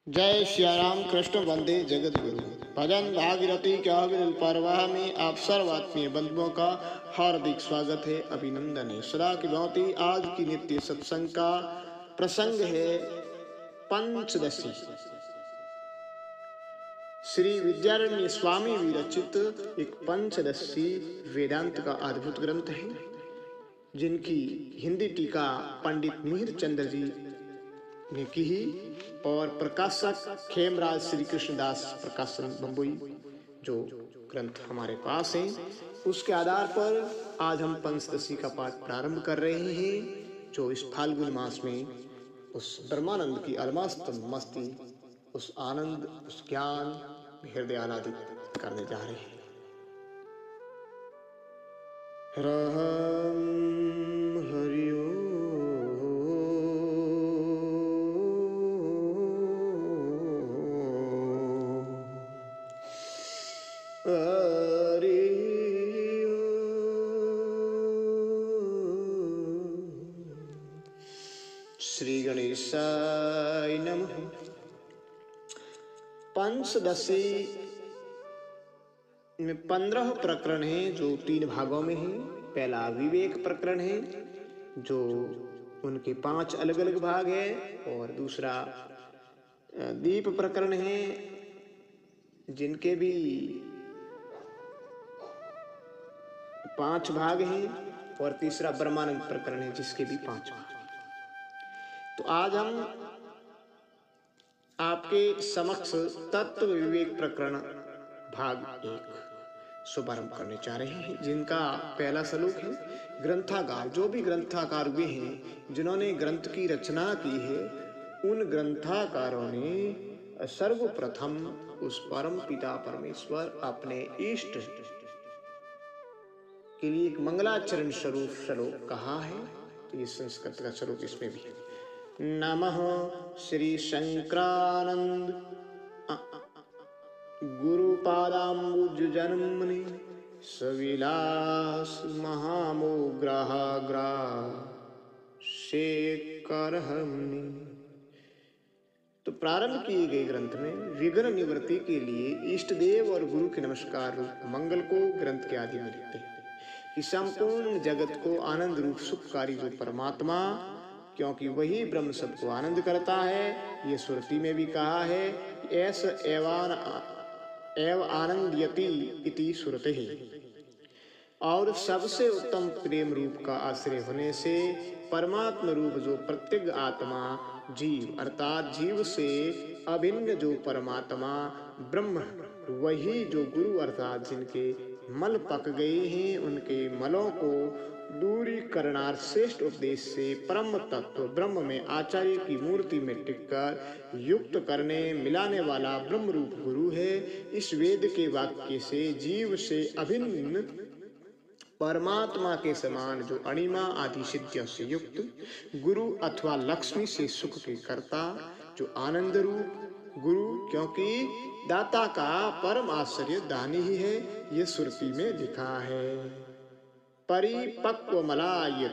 जय सियाराम कृष्ण वंदे जगत गुरु। भजन भागीरथी क्या विरल परवाह में आप सर्वात्मीय बंधुओं का हार्दिक स्वागत है, अभिनंदन है। सदा की भांति आज की नित्य सत्संग का प्रसंग है पंचदशी। श्री विद्यारण्य स्वामी विरचित एक पंचदशी वेदांत का अद्भुत ग्रंथ है, जिनकी हिंदी टीका पंडित मिहिर चंद्र जी ने की ही और प्रकाशक खेमराज श्री कृष्णदास प्रकाशन बम्बई जो ग्रंथ हमारे पास है, उसके आधार पर आज हम पंचदशी का पाठ प्रारंभ कर रहे हैं, जो इस फाल्गुन मास में उस ब्रह्मानंद की अलमस्त मस्ती, उस आनंद, उस ज्ञान में हृदय आह्लादित करने जा रहे हैं। रहम हरिओ श्री गणेशाय नमः। पंचदशी में 15 प्रकरण हैं, जो 3 भागों में हैं। पहला विवेक प्रकरण है, जो उनके 5 अलग अलग भाग हैं, और दूसरा दीप प्रकरण है, जिनके भी 5 भाग हैं, और तीसरा ब्रह्मानंद प्रकरण है, जिसके भी 5 भाग। तो आज हम आपके समक्ष तत्व विवेक प्रकरण भाग 1 शुभारंभ करने जा रहे हैं, जिनका पहला श्लोक है। ग्रंथाकार, जो भी ग्रंथाकार हुए हैं, जिन्होंने ग्रंथ की रचना की है, उन ग्रंथाकारों ने सर्वप्रथम उस परम पिता परमेश्वर अपने इष्ट के लिए एक मंगलाचरण स्वरूप श्लोक कहा है। तो ये संस्कृत का श्लोक इसमें भी है। नमः श्री शंकरानंद गुरुपादाम्बुज जन्मनि सविलास महामोग्रहाग्रा शेखरहमनि। तो प्रारंभ किए गए ग्रंथ में विघ्न निवृत्ति के लिए इष्ट देव और गुरु के नमस्कार रूप मंगल को ग्रंथ के आदि में लिखते हैं कि संपूर्ण जगत को आनंद रूप सुखकारी जो परमात्मा, क्योंकि वही ब्रह्म सबको आनंद करता है। ये श्रुति में भी कहा है, ऐस एव आनंदयति इति श्रुति है। और सबसे उत्तम प्रेम रूप का आश्रय होने से परमात्मा रूप जो प्रत्येक आत्मा जीव अर्थात जीव से अभिन्न जो परमात्मा ब्रह्म, वही जो गुरु अर्थात जिनके मल पक गए हैं, उनके मलों को दूरी करणार्थ श्रेष्ठ उपदेश से परम तत्व ब्रह्म में आचार्य की मूर्ति में टिककर युक्त करने मिलाने वाला ब्रह्म रूप गुरु है। इस वेद के वाक्य से जीव से अभिन्न परमात्मा के समान जो अणिमा आदि सिद्धियों से युक्त गुरु अथवा लक्ष्मी से सुख के कर्ता जो आनंद रूप गुरु, क्योंकि दाता का परम आश्चर्य दानी ही है, ये श्रुति में लिखा है। परिपक्व मलाय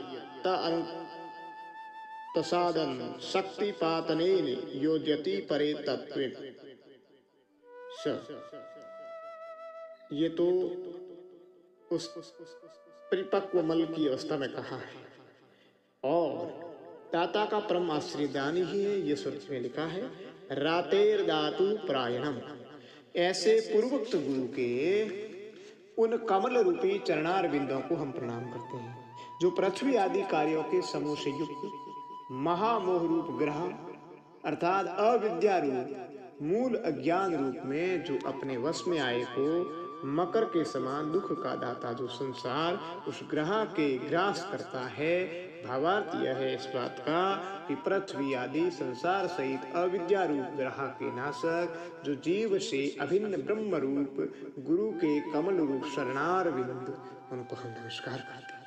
तसादन शक्तिपातनेन योजयति परे तत्वे। ये तो उस परिपक्व मल की अवस्था में कहा है, और दाता का परम आश्रय दानी ही है, ये श्रुति में लिखा है। रातेर दातु प्रायणम, ऐसे पूर्वोक्त गुरु के उन कमल रूपी चरणार बिंदों को हम प्रणाम करते हैं, जो पृथ्वी आदि कार्यों के समूह से युक्त महामोह रूप ग्रह अर्थात अविद्या रूप मूल अज्ञान रूप में जो अपने वश में आए को मकर के समान दुख का दाता जो संसार उस ग्रह के ग्रास करता है। भावार्थ यह है इस बात का कि पृथ्वी आदि संसार सहित अविद्या रूप ग्रह के नाशक जो जीव से अभिन्न ब्रह्म रूप गुरु के कमल रूप शरणार बिंद, उनको हम नमस्कार करते हैं।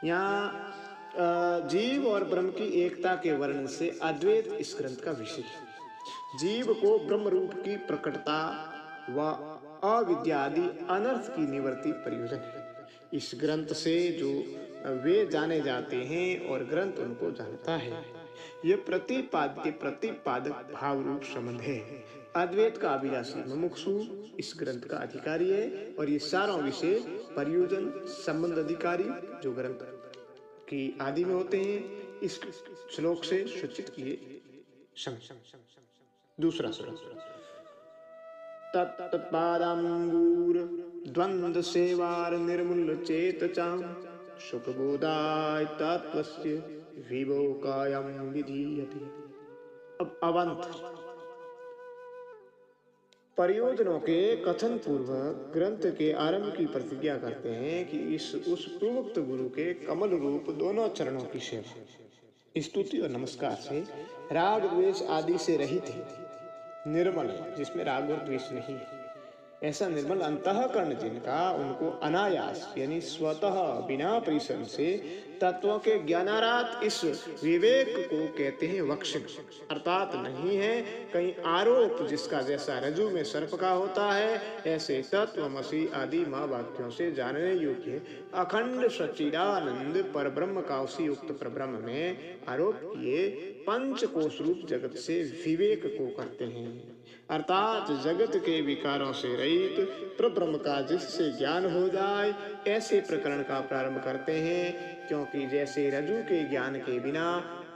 यहाँ जीव और ब्रह्म की एकता के वर्णन से अद्वैत इस ग्रंथ का विषय है। जीव को ब्रह्म रूप की प्रकटता व अविद्या आदि अनर्थ की निवृत्ति प्रयोजन है। इस ग्रंथ से जो वे जाने जाते हैं और ग्रंथ उनको जानता है। यह प्रतिपाद्य प्रतिपादक भाव रूप संबंध है। अद्वैत का अभिलाषी मुमुक्षु इस ग्रंथ का अधिकारी है और ये सारों विषय प्रयोजन संबंध अधिकारी जो ग्रंथ की आदि में होते हैं इस श्लोक से सूचित किए। दूसरा श्लोक तत्पादांगूर द्वंद्व सेवार निर्मूल चेत चाम सुखबोधाय तत्वस्य विभोकायम विधीयते। अब अवंत प्रयोजनों के कथन पूर्वक ग्रंथ के आरंभ की प्रतिज्ञा करते हैं कि उस पूर्वोक्त गुरु के कमल रूप दोनों चरणों की सेवा स्तुति और नमस्कार से राग द्वेष आदि से रहित है, निर्मल है, जिसमें राग और द्वेष नहीं है। ऐसा निर्मल अंतःकरण जिनका उनको अनायास यानी स्वतः बिना परिश्रम से तत्वों के ज्ञानारात इस विवेक को कहते हैं वक्षण, अर्थात नहीं है कहीं आरोप जिसका जैसा रज्जु में सर्प का होता है ऐसे तत्वमसि आदि माँ वाक्यों से जानने योग्य अखंड सच्चिदानंद परब्रह्म का उसी उक्त परब्रह्म में आरोप किए पंच कोश रूप जगत से विवेक को करते हैं, अर्थात जगत के विकारों से रहित परब्रह्म का जिससे ज्ञान हो जाए ऐसे प्रकरण का प्रारंभ करते हैं। क्योंकि जैसे रज्जु के ज्ञान के बिना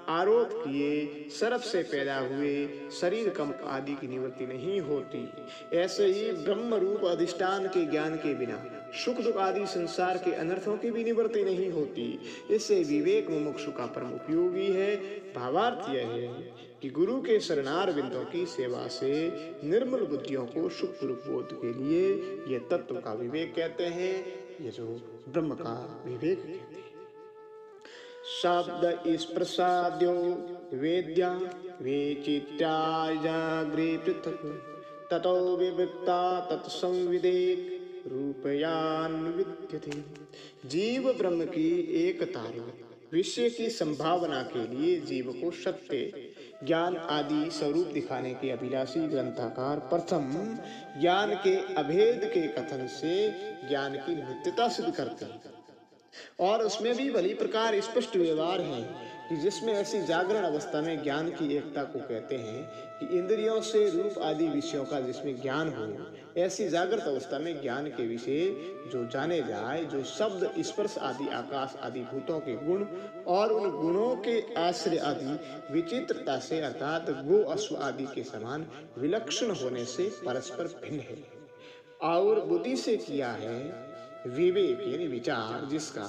आरोप किए सर्प से पैदा हुए शरीर कंप आदि की निवृत्ति नहीं होती, ऐसे ही ब्रह्म रूप अधिष्ठान के ज्ञान के बिना सुख दुख आदि संसार के अनर्थों की भी निवृत्ति नहीं होती। इससे विवेक मुमुक्षु का परम उपयोगी है। भावार्थ यह है कि गुरु के शरणार बिंदों की सेवा से निर्मल बुद्धियों को सुख दुख बोध के लिए ये तत्व का विवेक कहते हैं, ये जो ब्रह्म का विवेक कहते हैं। शब्द स्पर्शाद्यो वेद्या विचित्या जाग्रे पृथक् ततो विविक्ता तत्संविदेक रूपयान विद्यते। जीव ब्रह्म की एकता विषय की संभावना के लिए जीव को सत्य ज्ञान आदि स्वरूप दिखाने के अभिलाषी ग्रंथकार प्रथम ज्ञान के अभेद के कथन से ज्ञान की नित्यता सिद्ध करते हैं और उसमें भी भली प्रकार स्पष्ट व्यवहार है कि जिसमें ऐसी जागरण अवस्था में ज्ञान की एकता को कहते हैं कि इंद्रियों से रूप आदि विषयों का जिसमें ज्ञान हो, ऐसी जागृत अवस्था में ज्ञान के विषय जो जाने जाए, जो शब्द स्पर्श आदि आकाश आदि भूतों के गुण और उन गुणों के आश्रय आदि विचित्रता से अर्थात गो अश्व आदि के समान विलक्षण होने से परस्पर भिन्न है, और बुद्धि से किया है विवेक यानी विचार जिसका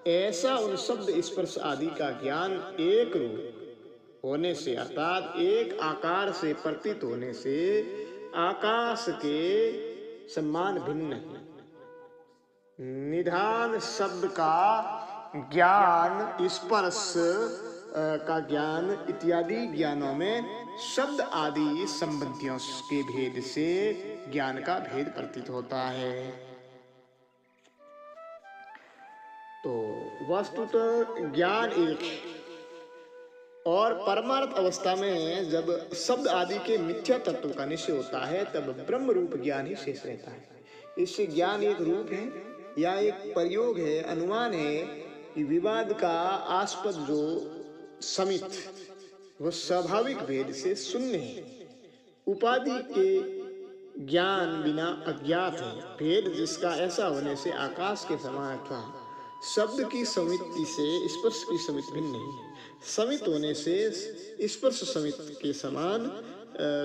ऐसा उन शब्द स्पर्श आदि का ज्ञान एक रूप होने से अर्थात एक आकार से प्रतीत होने से आकाश के समान भिन्न नहीं। निधान शब्द का ज्ञान स्पर्श का ज्ञान इत्यादि ज्ञानों में शब्द आदि संबंधियों के भेद से ज्ञान का भेद प्रतीत होता है। तो वस्तुतः ज्ञान एक और परमार्थ अवस्था में जब शब्द आदि के मिथ्या तत्व का निश्चय होता है तब ब्रह्म रूप ज्ञान ही शेष रहता है। इससे ज्ञान एक रूप है या एक प्रयोग है, अनुमान है कि विवाद का आस्पद जो समित वह स्वाभाविक भेद से शून्य है, उपाधि के ज्ञान बिना अज्ञात है, भेद जिसका ऐसा होने से आकाश के समान अथवा शब्द की समिति से स्पर्श की समित भिन्न नहीं है, समित होने से स्पर्श समित के समान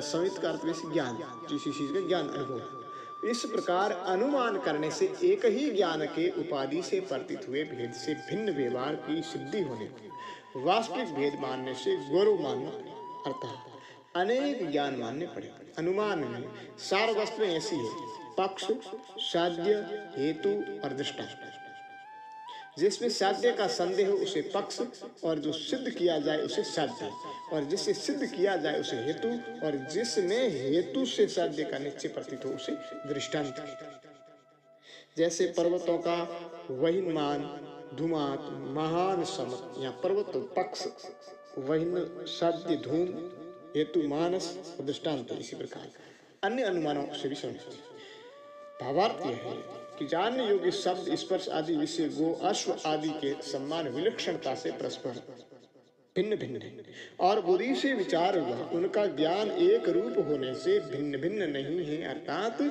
समित का अर्थ वैसे ज्ञान, किसी चीज का ज्ञान अनुभव। इस प्रकार अनुमान करने से एक ही ज्ञान के उपाधि से प्रतीत हुए भेद से भिन्न व्यवहार की सिद्धि होने को वास्तविक भेद मानने से गौरव मानना अर्थात अनेक ज्ञान मानने पड़े। अनुमान में सार वस्तु में ऐसी है पक्ष, साध्य, हेतु और दृष्टांत। जिसमें साध्य का संदेह उसे पक्ष और जो सिद्ध किया जाए उसे साध्य, और जिससे सिद्ध किया जाए उसे हेतु, और जिसमें हेतु से साध्य का निश्चय प्रतीत हो उसे दृष्टांत। जैसे पर्वतों का वहिन्मान धूमात महान समत, या पर्वत पक्ष वहिन साध्य धूम हेतु मानस दृष्टांत। इसी प्रकार अन्य अनुमानों से भी समझते। भावार्थ यह है कि जानने योग्य शब्द स्पर्श आदि विषय गो अश्व आदि के सम्मान विलक्षणता से परस्पर भिन्न भिन्न है, और बुद्धि से विचार हुआ उनका ज्ञान एक रूप होने से भिन्न भिन्न नहीं है, अर्थात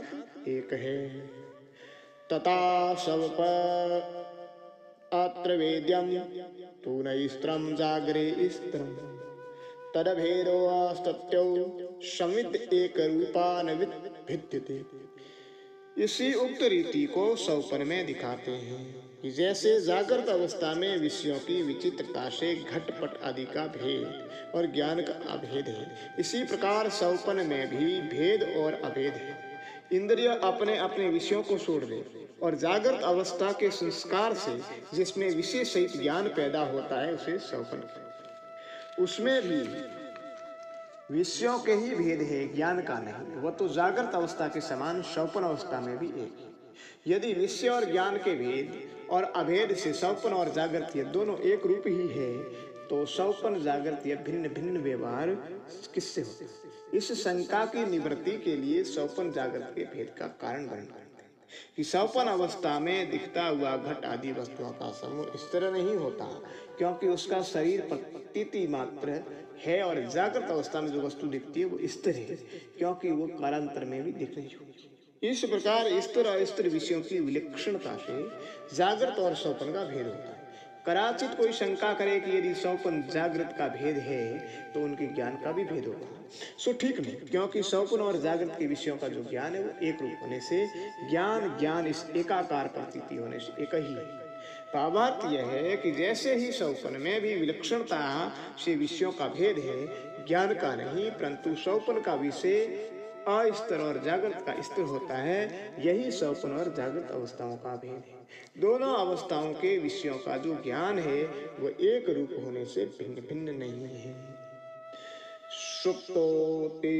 एक है। तथा सब अत्र वेद्यम तू नैस्त्रम जागरे स्त्रम तदभेदो अस्तत्यो संविद एक रूपान विद्यते। इसी उक्त रीति को स्वप्न में दिखाते हैं कि जैसे जागृत अवस्था में विषयों की विचित्रता से घटपट आदि का भेद और ज्ञान का अभेद है, इसी प्रकार स्वप्न में भी भेद और अभेद है। इंद्रिय अपने अपने विषयों को छोड़ दे और जागृत अवस्था के संस्कार से जिसमें विषय सहित ज्ञान पैदा होता है उसे स्वप्न कहते हैं। उसमें भी विषयों के ही भेद है, ज्ञान का नहीं। वह तो जागृत अवस्था के समान स्वप्न अवस्था में भी एक है। यदि विषय और ज्ञान के भेद और अभेद से स्वप्न और जागृत ये दोनों एक रूप ही है, तो स्वप्न जागृत ये भिन्न भिन्न व्यवहार किससे होते हैं? इस शंका की निवृत्ति के लिए स्वप्न जागृत के भेद का कारण वर्णन करते हैं कि स्वप्न अवस्था में दिखता हुआ घट आदि वस्तुओं का समूह इस तरह नहीं होता, क्योंकि उसका शरीर प्रतीति मात्र है, और जागृत अवस्था में जो वस्तु दिखती है वो स्थिर है, क्योंकि वो कालांतर में भी दिख रही होगी। इस प्रकार स्थिर और अस्थिर विषयों की विलक्षणता से जागृत और स्वप्न का भेद होता है। कदाचित कोई शंका करे कि यदि स्वप्न जागृत का भेद है तो उनके ज्ञान का भी भेद होगा। सो ठीक नहीं, क्योंकि स्वप्न और जागृत के विषयों का जो ज्ञान है वो एक रूप होने से ज्ञान इस एकाकार प्रतीति होने से एक ही है। भावार्थ यह है कि जैसे ही स्वप्न में भी विलक्षणता से विषयों का भेद है, ज्ञान का नहीं, परंतु स्वप्न का विषय अस्थिर और जागृत का स्थिर होता है, यही स्वप्न और जागृत अवस्थाओं का भेद है। दोनों अवस्थाओं के विषयों का जो ज्ञान है वो एक रूप होने से भिन्न भिन्न नहीं है। सुप्तोति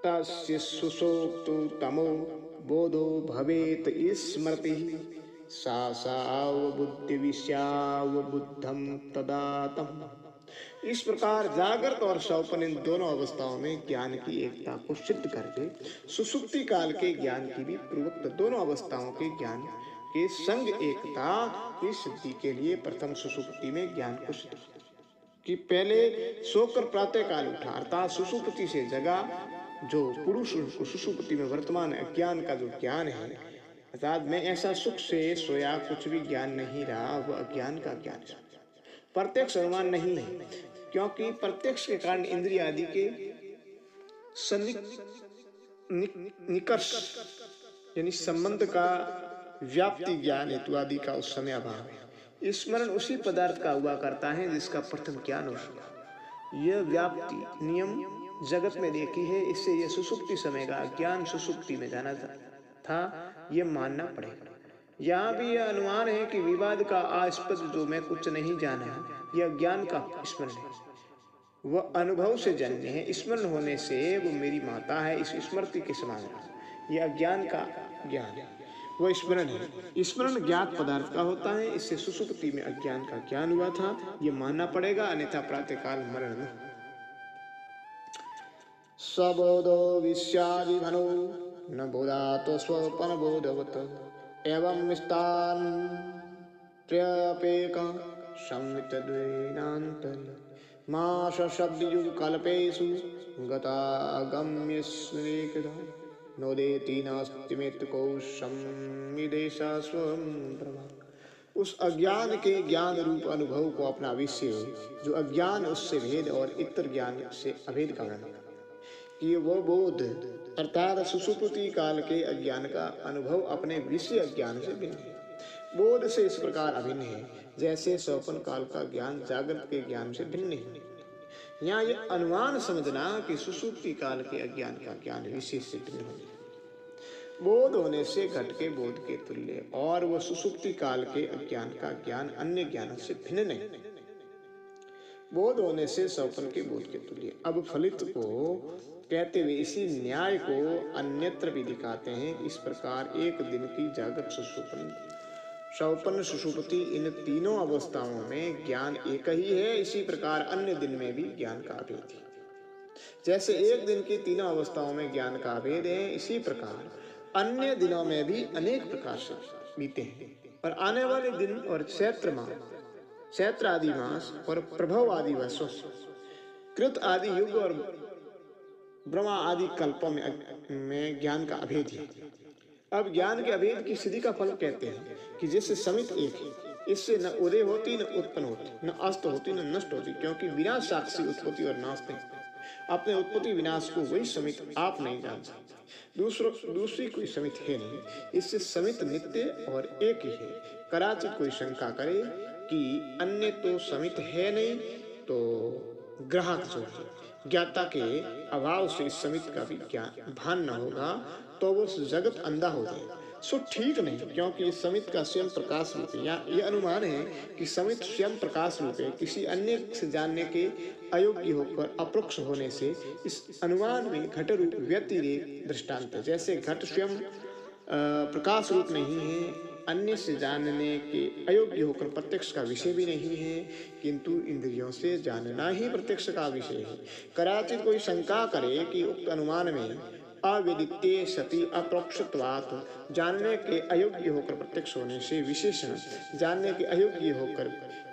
तस्य सुषुप्तौ तमो बोधो भवेत स्मृति बुद्धि विषयावबुद्धम तदातम। इस प्रकार जागृत और स्वप्न इन दोनों अवस्थाओं में ज्ञान की एकता को सिद्ध करके सुषुप्ति काल के ज्ञान की भी पूर्वोक्त दोनों अवस्थाओं के ज्ञान के संग एकता की सिद्धि के लिए प्रथम सुषुप्ति में ज्ञान को सिद्ध कि पहले सोकर प्रातः काल उठा, अर्थात सुषुप्ति से जगा जो पुरुष को सुषुप्ति में वर्तमान अज्ञान का जो ज्ञान है, अर्थात मैं ऐसा सुख से सोया कुछ भी ज्ञान नहीं रहा, वह अज्ञान का ज्ञान है। प्रत्यक्ष अनुमान नहीं है, क्योंकि प्रत्यक्ष के कारण इंद्रिय आदि के निकर्ष यानी संबंध का व्याप्ति ज्ञान हेतु आदि का उस समय अभाव है। स्मरण उसी पदार्थ का हुआ करता है जिसका प्रथम ज्ञान हो सका। यह व्याप्ति नियम जगत में देखी है, इससे यह सुषुप्ति समय का ज्ञान सुषुप्ति में जाना था, यह मानना पड़ेगा। यहाँ भी यह अनुमान है कि विवाद का आस्पद जो मैं कुछ नहीं जाना, यह ज्ञान का स्मरण है, वह अनुभव से जन्य है। स्मरण होने से वो मेरी माता है, इस स्मृति के समान है। यह अज्ञान का ज्ञान है, वह स्मरण है। स्मरण ज्ञात पदार्थ का होता है, इससे सुषुप्ति में अज्ञान का ज्ञान हुआ था, यह मानना पड़ेगा, अन्यथा प्रातःकाल मरण न। सबोधो विश्यादिभनो न बोधातो स्वपन बोधवत एवं विस्तान त्र्यपेक संवित द्वैनान्तर्य माश शब्दयुग कल्पेषु गतागम्य स्मृतिदा नोदेति नास्ति मेत्को संविदेशा स्वं प्रभा। उस अज्ञान के ज्ञान रूप अनुभव को अपना विषय, जो अज्ञान उससे भेद और इतर ज्ञान से अभेद का वर्णन कि वह बोध अर्थात सुषुप्ति काल के अज्ञान का अनुभव अपने विषय अज्ञान से भिन्न है। बोध से इस प्रकार अभिन्न है जैसे स्वप्न काल का ज्ञान जागृत के ज्ञान से भिन्न है। यहाँ यह अनुमान समझना कि सुषुप्ति काल के अज्ञान का ज्ञान विषय से भिन्न है। बोध होने से घट के बोध के तुल्य, और वह सुषुप्ति काल के अज्ञान का ज्ञान अन्य ज्ञान से भिन्न नहीं। बोध होने से स्वप्न के बोध के तुल्य। अब फलित को कहते हुए इसी न्याय को अन्यत्र भी दिखाते हैं। इस प्रकार एक दिन की जागृत स्वप्न सुषुप्ति इन तीनों अवस्थाओं में ज्ञान एक ही है, इसी प्रकार अन्य दिन में भी ज्ञान का अभेद है। जैसे एक दिन की तीनों अवस्थाओं में ज्ञान का अभेद है, इसी प्रकार अन्य दिनों में भी अनेक प्रकार से बीते हैं, और आने वाले दिन और चैत्र माह चैत्र आदि मास और प्रभव आदि वर्षों कृत आदि युग और ब्रह्मा आदि कल्पों में ज्ञान का अभेद है। अब ज्ञान के अभेद की सिद्धि का फल कहते हैं कि जिससे समित एक है, इससे न उदय होती, न उत्पन्न होती, न अस्त होती, न नष्ट होती, क्योंकि विनाश साक्षी उत्पत्ति और नाश नहीं। अपने उत्पत्ति विनाश को वही समित आप नहीं जान सकते, दूसरी कोई समित है नहीं। इससे समित नित्य और एक ही है। कदाचित कोई शंका करे कि अन्य तो समित है नहीं, तो ग्राहक जो है ज्ञाता के अभाव से इस समित का भी ज्ञान भान न होगा, तो वो जगत अंधा हो जाएगा। सो ठीक नहीं, क्योंकि इस समित का स्वयं प्रकाश रूप है। या यह अनुमान है कि समित स्वयं प्रकाश रूप है। किसी अन्य से जानने के अयोग्य होकर अपरोक्ष होने से इस अनुमान में घट रूप व्यतिरेक दृष्टांत है। जैसे घट स्वयं प्रकाश रूप नहीं है, अन्य से जानने के अयोग्य होकर प्रत्यक्ष का विषय भी नहीं है, किंतु इंद्रियों से जानना ही प्रत्यक्ष का विषय है। कदाचित कोई शंका करे कि उक्त अनुमान में अविदित्य सती अपरोक्षत्वात्, जानने के अयोग्य होकर प्रत्यक्ष होने से विशेषण जानने के अयोग्य होकर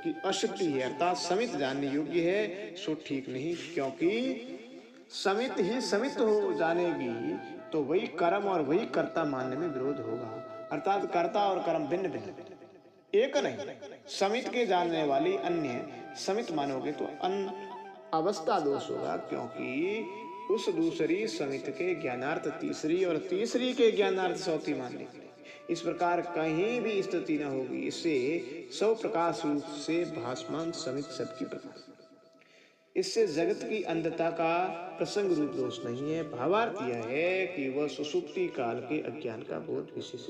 की असिद्धि है, अर्थात समित जानने योग्य है, सो ठीक नहीं। क्योंकि समित ही समित हो जानेगी तो वही कर्म और वही कर्ता मानने में विरोध होगा, अर्थात कर्ता और कर्म भिन्न भिन्न एक नहीं। समित के जानने वाली अन्य समित मानोगे तो अवस्था दोष होगा, क्योंकि उस दूसरी समित के ज्ञानार्थ तीसरी और तीसरी के ज्ञानार्थ चौथी मानने के लिए इस प्रकार कहीं भी स्थिति न होगी। इससे सौ प्रकाश रूप से भासमान समित सबकी प्रकाश, इससे जगत की अंधता का प्रसंग रूप दोष नहीं है। भावार्थ यह है कि वह सुषुप्ति काल के अज्ञान का बोध विशेष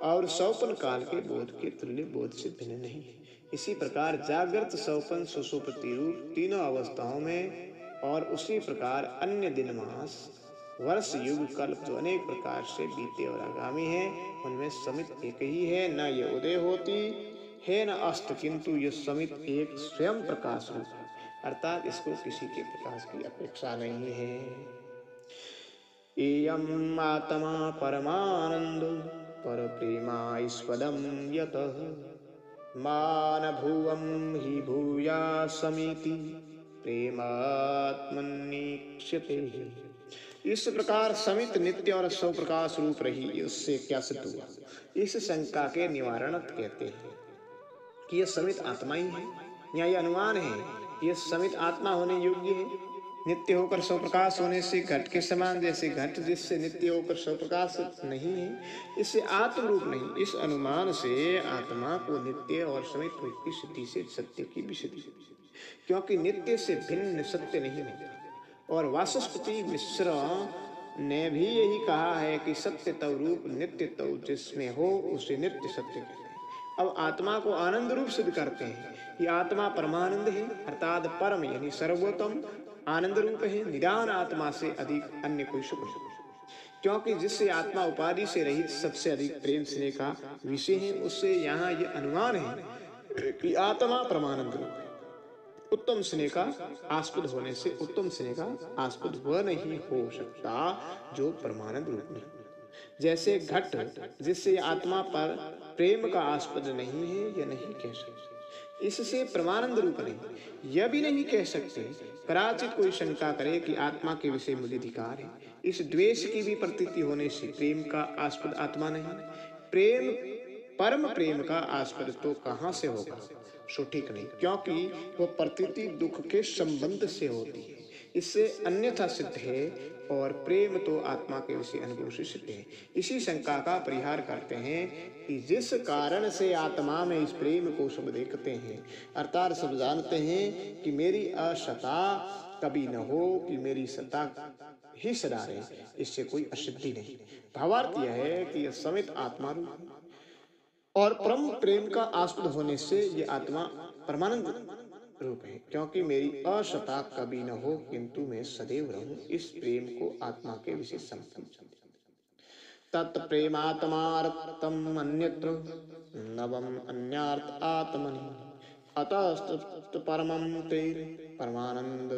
और सौपन काल के बोध के तुल्य बोध से भिन्न नहीं है। इसी प्रकार जागृत, सौपन, सुषुप्ति रूप तीनों अवस्थाओं में और उसी प्रकार अन्य दिन, मास, वर्ष, युग, कल्प जो अनेक प्रकार से बीते और आगामी है, उनमें समित एक ही है। न ये उदय होती है न अस्त, किंतु ये समित एक स्वयं प्रकाश रूप है, अर्थात इसको किसी के प्रकाश की अपेक्षा नहीं है। एयम् आत्मा परमानंद पर प्रेमास्पदं यतः मान भुवं हि भूया समिति प्रेमात्मनीक्षते। इस प्रकार समित नित्य और स्वप्रकाश रूप रही, इससे क्या सिद्ध हुआ? इस शंका के निवारण कहते हैं कि यह समित आत्मा ही है, या यह अनुमान है कि यह समित आत्मा होने योग्य है। नित्य होकर स्वप्रकाश होने से घट के समान, जैसे घट जिससे नित्य होकर स्वप्रकाश नहीं है, इससे आत्म रूप नहीं। इस अनुमान से आत्मा को नित्य और समित रूप की सिद्धि से सत्य की भी सिद्धि, क्योंकि नित्य से भिन्न सत्य नहीं है। और वाचस्पति मिश्र ने भी यही कहा है कि सत्य तव रूप नित्य तव जिसमें हो उसे नित्य सत्य कहते हैं। अब आत्मा को आनंद रूप सिद्ध करते हैं। ये आत्मा परमानंद है, अर्थात परम यानी सर्वोत्तम आनंद रूप है। निदान आत्मा से अधिक अन्य कोई सुख नहीं, क्योंकि जिससे आत्मा उपाधि से रहित सबसे अधिक प्रेम स्नेह का विषय है, उससे यहाँ यह अनुमान है कि आत्मा परमानंद रूप है। उत्तम स्नेह का आस्पद होने से उत्तम स्नेह का आस्पद वह नहीं हो सकता जो परमानंद रूप नहीं। जैसे घट जिससे आत्मा पर प्रेम का आस्पद नहीं है, यह नहीं कह सकते। इससे परमानंद रूप नहीं, यह भी नहीं कह सकते। कदाचित कोई शंका करे कि आत्मा के विषय मुझे अधिकार है, इस द्वेष की भी प्रतीति होने से प्रेम का आस्पद आत्मा नहीं। प्रेम परम प्रेम का आस्पद तो कहाँ से होगा? सो ठीक नहीं, क्योंकि वह प्रतीति दुख के संबंध से होती है, इससे अन्यथा सिद्ध है। और प्रेम तो आत्मा के विषय अनुभव से सिद्ध है। इसी शंका का परिहार करते हैं कि जिस कारण से आत्मा में इस प्रेम को सब देखते हैं, अर्थात सब जानते हैं कि मेरी असत्ता कभी न हो, कि मेरी सत्ता ही सदा रहे, इससे कोई असिद्धि नहीं। भावार्थ यह है कि यह समित आत्मा रूप है और परम प्रेम का आस्पद होने से यह आत्मा परमानंद रूप है, क्योंकि मेरी असत्ता कभी न हो किंतु मैं सदैव रहूं। इस प्रेम को आत्मा के विषय समझते तत्प्रेमात्मार्थम अन्यत्र नवम अन्यार्थ आत्मनि अतः परमं ते परमानंद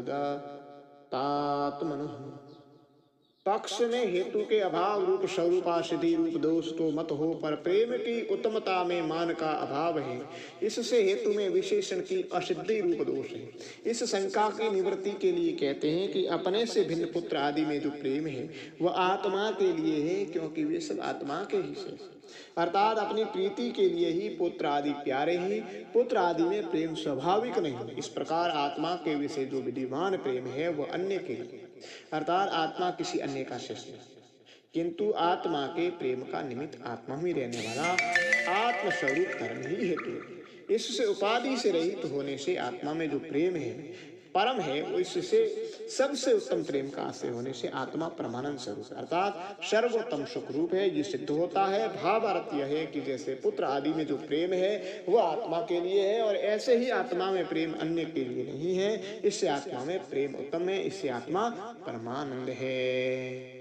तात्मनः। पक्ष में हेतु के अभाव रूप स्वरूपा सिद्धि रूप दोष तो मत हो, पर प्रेम की उत्तमता में मान का अभाव है, इससे हेतु में विशेषण की असिद्धि रूप दोष है। इस शंका की निवृत्ति के लिए कहते हैं कि अपने से भिन्न पुत्र आदि में जो प्रेम है वह आत्मा के लिए है, क्योंकि वे सब आत्मा के ही से, अर्थात अपनी प्रीति के लिए ही पुत्र आदि प्यारे हैं। पुत्र आदि में प्रेम स्वाभाविक नहीं। इस प्रकार आत्मा के विषय जो विद्यमान प्रेम है वह अन्य के लिए, अर्थात आत्मा किसी अन्य का शेष नहीं, किंतु आत्मा के प्रेम का निमित्त आत्मा में रहने वाला आत्मस्वरूप धर्म ही हेतु है। इससे उपाधि से रहित होने से आत्मा में जो प्रेम है परम है, वो इससे सबसे उत्तम प्रेम का आश्रय होने से आत्मा परमानंद स्वरूप अर्थात सर्वोत्तम सुख रूप है, ये सिद्ध होता है। भाव अर्थ यह है कि जैसे पुत्र आदि में जो प्रेम है वह आत्मा के लिए है, और ऐसे ही आत्मा में प्रेम अन्य के लिए नहीं है। इससे आत्मा में प्रेम उत्तम है, इससे आत्मा परमानंद है।